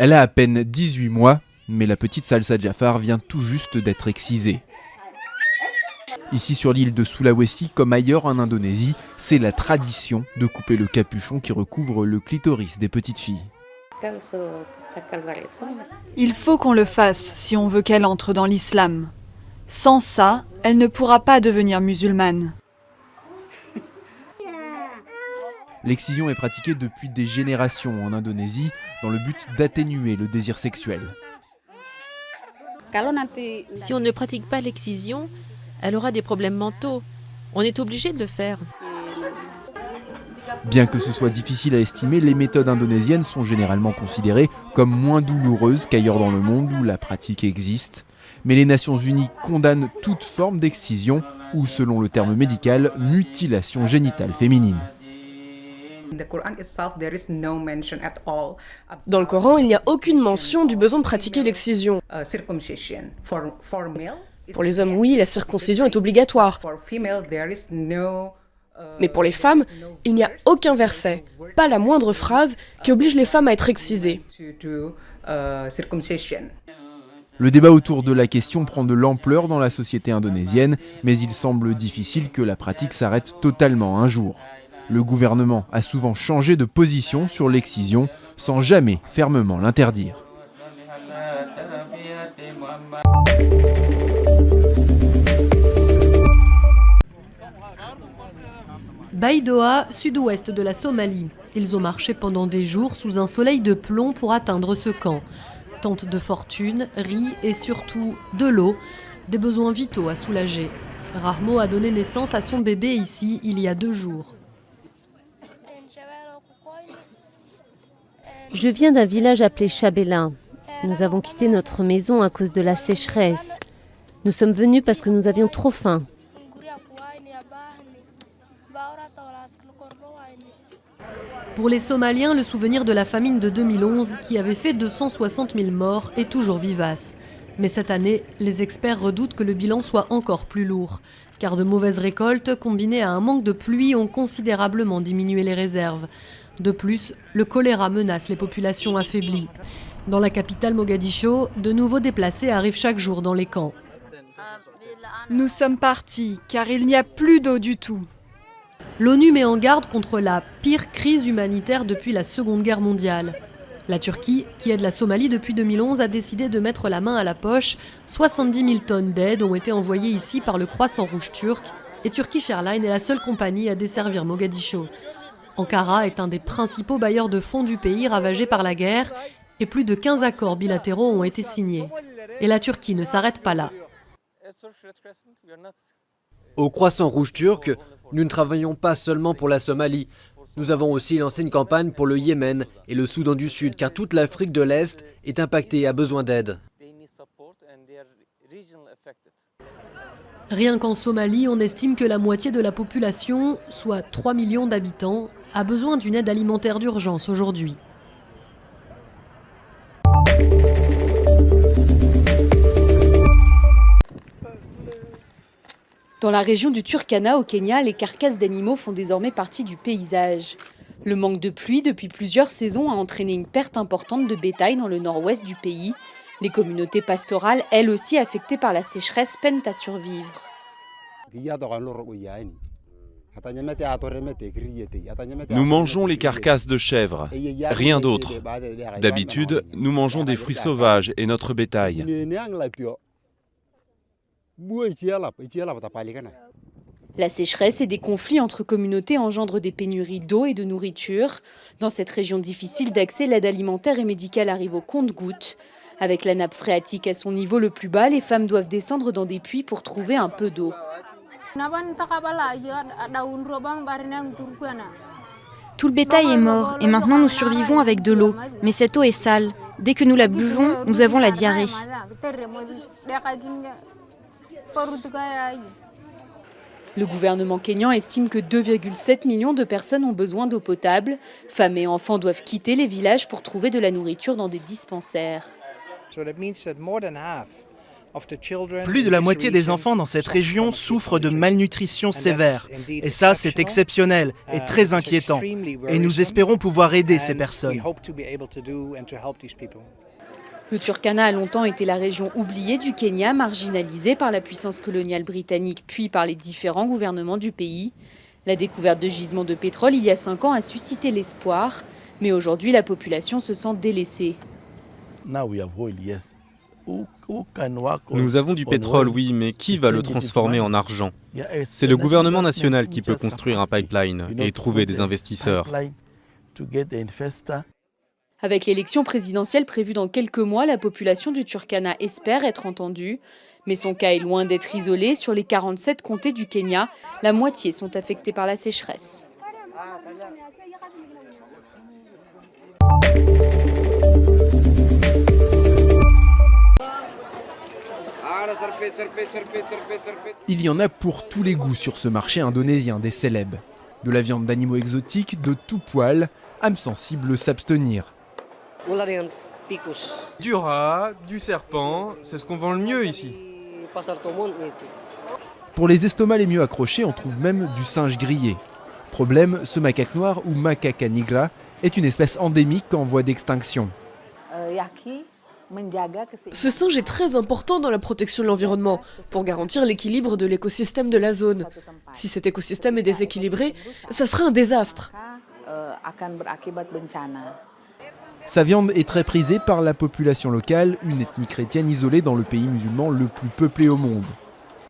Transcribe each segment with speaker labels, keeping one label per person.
Speaker 1: Elle a à peine 18 mois, mais la petite Salsa Jafar vient tout juste d'être excisée. Ici sur l'île de Sulawesi, comme ailleurs en Indonésie, c'est la tradition de couper le capuchon qui recouvre le clitoris des petites filles.
Speaker 2: Il faut qu'on le fasse si on veut qu'elle entre dans l'islam. Sans ça, elle ne pourra pas devenir musulmane.
Speaker 1: L'excision est pratiquée depuis des générations en Indonésie dans le but d'atténuer le désir sexuel.
Speaker 3: Si on ne pratique pas l'excision, elle aura des problèmes mentaux. On est obligé de le faire.
Speaker 1: Bien que ce soit difficile à estimer, les méthodes indonésiennes sont généralement considérées comme moins douloureuses qu'ailleurs dans le monde où la pratique existe. Mais les Nations Unies condamnent toute forme d'excision ou, selon le terme médical, mutilation génitale féminine.
Speaker 4: Dans le Coran, il n'y a aucune mention du besoin de pratiquer l'excision. Pour les hommes, oui, la circoncision est obligatoire. Mais pour les femmes, il n'y a aucun verset, pas la moindre phrase qui oblige les femmes à être excisées.
Speaker 1: Le débat autour de la question prend de l'ampleur dans la société indonésienne, mais il semble difficile que la pratique s'arrête totalement un jour. Le gouvernement a souvent changé de position sur l'excision sans jamais fermement l'interdire.
Speaker 5: Baidoa, sud-ouest de la Somalie. Ils ont marché pendant des jours sous un soleil de plomb pour atteindre ce camp. Tente de fortune, riz et surtout de l'eau, des besoins vitaux à soulager. Rahmo a donné naissance à son bébé ici il y a 2 jours.
Speaker 6: Je viens d'un village appelé Chabela. Nous avons quitté notre maison à cause de la sécheresse. Nous sommes venus parce que nous avions trop faim.
Speaker 5: Pour les Somaliens, le souvenir de la famine de 2011, qui avait fait 260 000 morts, est toujours vivace. Mais cette année, les experts redoutent que le bilan soit encore plus lourd, car de mauvaises récoltes, combinées à un manque de pluie, ont considérablement diminué les réserves. De plus, le choléra menace les populations affaiblies. Dans la capitale Mogadiscio, de nouveaux déplacés arrivent chaque jour dans les camps.
Speaker 2: Nous sommes partis, car il n'y a plus d'eau du tout.
Speaker 5: L'ONU met en garde contre la pire crise humanitaire depuis la Seconde Guerre mondiale. La Turquie, qui aide la Somalie depuis 2011, a décidé de mettre la main à la poche. 70 000 tonnes d'aide ont été envoyées ici par le Croissant Rouge turc et Turkish Airlines est la seule compagnie à desservir Mogadiscio. Ankara est un des principaux bailleurs de fonds du pays ravagé par la guerre et plus de 15 accords bilatéraux ont été signés. Et la Turquie ne s'arrête pas là.
Speaker 7: Au Croissant Rouge turc, nous ne travaillons pas seulement pour la Somalie. Nous avons aussi lancé une campagne pour le Yémen et le Soudan du Sud, car toute l'Afrique de l'Est est impactée et a besoin d'aide.
Speaker 5: Rien qu'en Somalie, on estime que la moitié de la population, soit 3 millions d'habitants, a besoin d'une aide alimentaire d'urgence aujourd'hui.
Speaker 8: Dans la région du Turkana, au Kenya, les carcasses d'animaux font désormais partie du paysage. Le manque de pluie depuis plusieurs saisons a entraîné une perte importante de bétail dans le nord-ouest du pays. Les communautés pastorales, elles aussi affectées par la sécheresse, peinent à survivre.
Speaker 9: Nous mangeons les carcasses de chèvres, rien d'autre. D'habitude, nous mangeons des fruits sauvages et notre bétail.
Speaker 8: La sécheresse et des conflits entre communautés engendrent des pénuries d'eau et de nourriture. Dans cette région difficile d'accès, l'aide alimentaire et médicale arrive au compte-gouttes. Avec la nappe phréatique à son niveau le plus bas, les femmes doivent descendre dans des puits pour trouver un peu d'eau.
Speaker 10: Tout le bétail est mort et maintenant nous survivons avec de l'eau. Mais cette eau est sale. Dès que nous la buvons, nous avons la diarrhée.
Speaker 8: Le gouvernement kényan estime que 2,7 millions de personnes ont besoin d'eau potable. Femmes et enfants doivent quitter les villages pour trouver de la nourriture dans des dispensaires.
Speaker 11: Plus de la moitié des enfants dans cette région souffrent de malnutrition sévère. Et ça, c'est exceptionnel et très inquiétant. Et nous espérons pouvoir aider ces personnes.
Speaker 8: Le Turkana a longtemps été la région oubliée du Kenya, marginalisée par la puissance coloniale britannique puis par les différents gouvernements du pays. La découverte de gisements de pétrole il y a 5 ans a suscité l'espoir, mais aujourd'hui la population se sent délaissée.
Speaker 12: Nous avons du pétrole, oui, mais qui va le transformer en argent? C'est le gouvernement national qui peut construire un pipeline et trouver des investisseurs.
Speaker 8: Avec l'élection présidentielle prévue dans quelques mois, la population du Turkana espère être entendue. Mais son cas est loin d'être isolé. Sur les 47 comtés du Kenya, la moitié sont affectés par la sécheresse.
Speaker 1: Il y en a pour tous les goûts sur ce marché indonésien des célèbres. De la viande d'animaux exotiques, de tout poil, âmes sensibles s'abstenir.
Speaker 13: Du rat, du serpent, c'est ce qu'on vend le mieux ici.
Speaker 1: Pour les estomacs les mieux accrochés, on trouve même du singe grillé. Problème, ce macaque noir ou macaca nigra est une espèce endémique en voie d'extinction.
Speaker 4: Ce singe est très important dans la protection de l'environnement, pour garantir l'équilibre de l'écosystème de la zone. Si cet écosystème est déséquilibré, ça sera un désastre.
Speaker 1: Sa viande est très prisée par la population locale, une ethnie chrétienne isolée dans le pays musulman le plus peuplé au monde.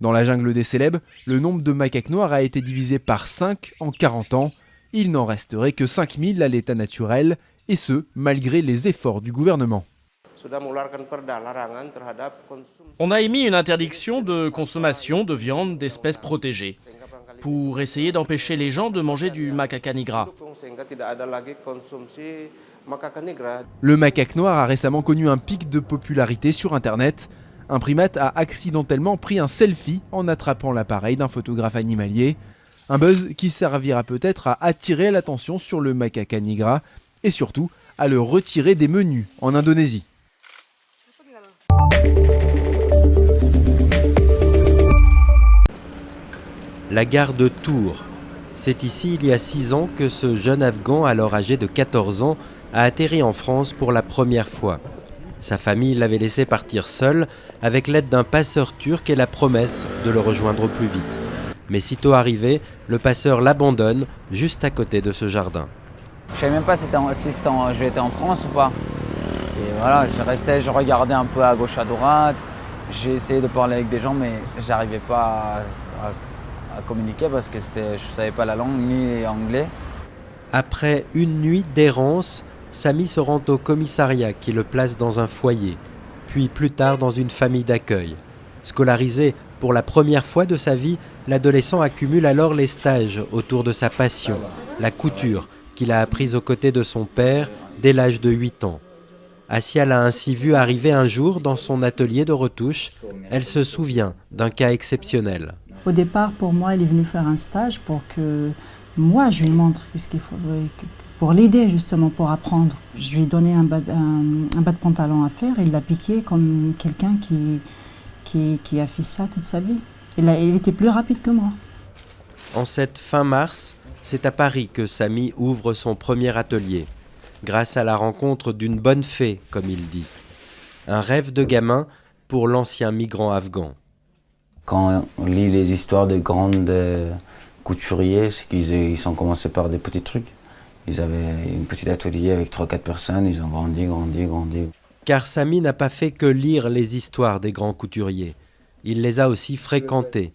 Speaker 1: Dans la jungle des célèbres, le nombre de macaques noirs a été divisé par 5 en 40 ans. Il n'en resterait que 5000 à l'état naturel, et ce, malgré les efforts du gouvernement.
Speaker 14: On a émis une interdiction de consommation de viande d'espèces protégées pour essayer d'empêcher les gens de manger du macaca nigra.
Speaker 1: Le macaque noir a récemment connu un pic de popularité sur Internet. Un primate a accidentellement pris un selfie en attrapant l'appareil d'un photographe animalier. Un buzz qui servira peut-être à attirer l'attention sur le macaca nigra et surtout à le retirer des menus en Indonésie.
Speaker 15: La gare de Tours. C'est ici, il y a 6 ans, que ce jeune Afghan, alors âgé de 14 ans, a atterri en France pour la première fois. Sa famille l'avait laissé partir seul, avec l'aide d'un passeur turc et la promesse de le rejoindre au plus vite. Mais sitôt arrivé, le passeur l'abandonne juste à côté de ce jardin.
Speaker 16: Je ne savais même pas si j'étais en France ou pas. Et voilà, je regardais un peu à gauche, à droite. J'ai essayé de parler avec des gens, mais j'arrivais pas à communiquer parce que je ne savais pas la langue ni anglais.
Speaker 15: Après une nuit d'errance, Samy se rend au commissariat qui le place dans un foyer, puis plus tard dans une famille d'accueil. Scolarisé pour la première fois de sa vie, l'adolescent accumule alors les stages autour de sa passion, la couture, qu'il a apprise aux côtés de son père dès l'âge de 8 ans. Assia l'a ainsi vu arriver un jour dans son atelier de retouche. Elle se souvient d'un cas exceptionnel.
Speaker 17: Au départ, pour moi, il est venu faire un stage pour que moi, je lui montre ce qu'il faut, pour l'aider justement, pour apprendre. Je lui ai donné un bas de pantalon à faire et il l'a piqué comme quelqu'un qui a fait ça toute sa vie. Il était plus rapide que moi.
Speaker 15: En cette fin mars, c'est à Paris que Samy ouvre son premier atelier, grâce à la rencontre d'une bonne fée, comme il dit. Un rêve de gamin pour l'ancien migrant afghan.
Speaker 16: Quand on lit les histoires de grandes couturiers, c'est qu'ils ont commencé par des petits trucs. Ils avaient une petite atelier avec 3-4 personnes, ils ont grandi.
Speaker 15: Car Samy n'a pas fait que lire les histoires des grands couturiers. Il les a aussi fréquentés.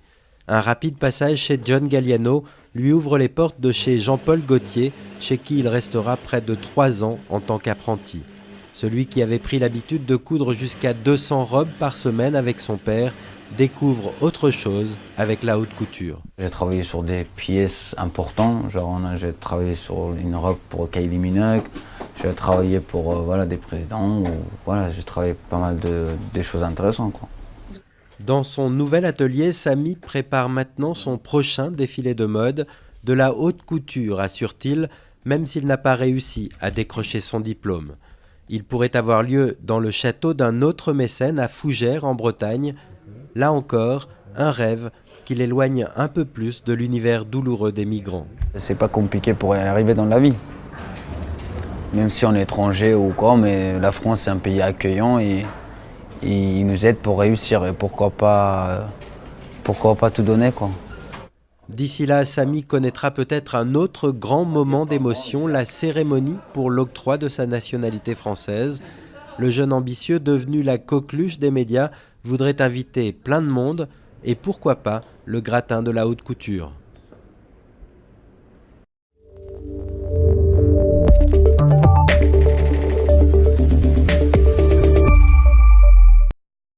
Speaker 15: Un rapide passage chez John Galliano lui ouvre les portes de chez Jean-Paul Gaultier, chez qui il restera près de 3 ans en tant qu'apprenti. Celui qui avait pris l'habitude de coudre jusqu'à 200 robes par semaine avec son père découvre autre chose avec la haute couture.
Speaker 16: J'ai travaillé sur des pièces importantes, j'ai travaillé sur une robe pour Kylie Minogue, j'ai travaillé pour des présidents, j'ai travaillé pas mal de choses intéressantes, quoi.
Speaker 15: Dans son nouvel atelier, Samy prépare maintenant son prochain défilé de mode, de la haute couture, assure-t-il, même s'il n'a pas réussi à décrocher son diplôme. Il pourrait avoir lieu dans le château d'un autre mécène à Fougères, en Bretagne. Là encore, un rêve qui l'éloigne un peu plus de l'univers douloureux des migrants.
Speaker 16: C'est pas compliqué pour y arriver dans la vie. Même si on est étranger ou quoi, mais la France c'est un pays accueillant et il nous aide pour réussir. Et pourquoi pas tout donner, quoi.
Speaker 15: D'ici là, Samy connaîtra peut-être un autre grand moment d'émotion, la cérémonie pour l'octroi de sa nationalité française. Le jeune ambitieux, devenu la coqueluche des médias, voudrait inviter plein de monde et pourquoi pas le gratin de la haute couture.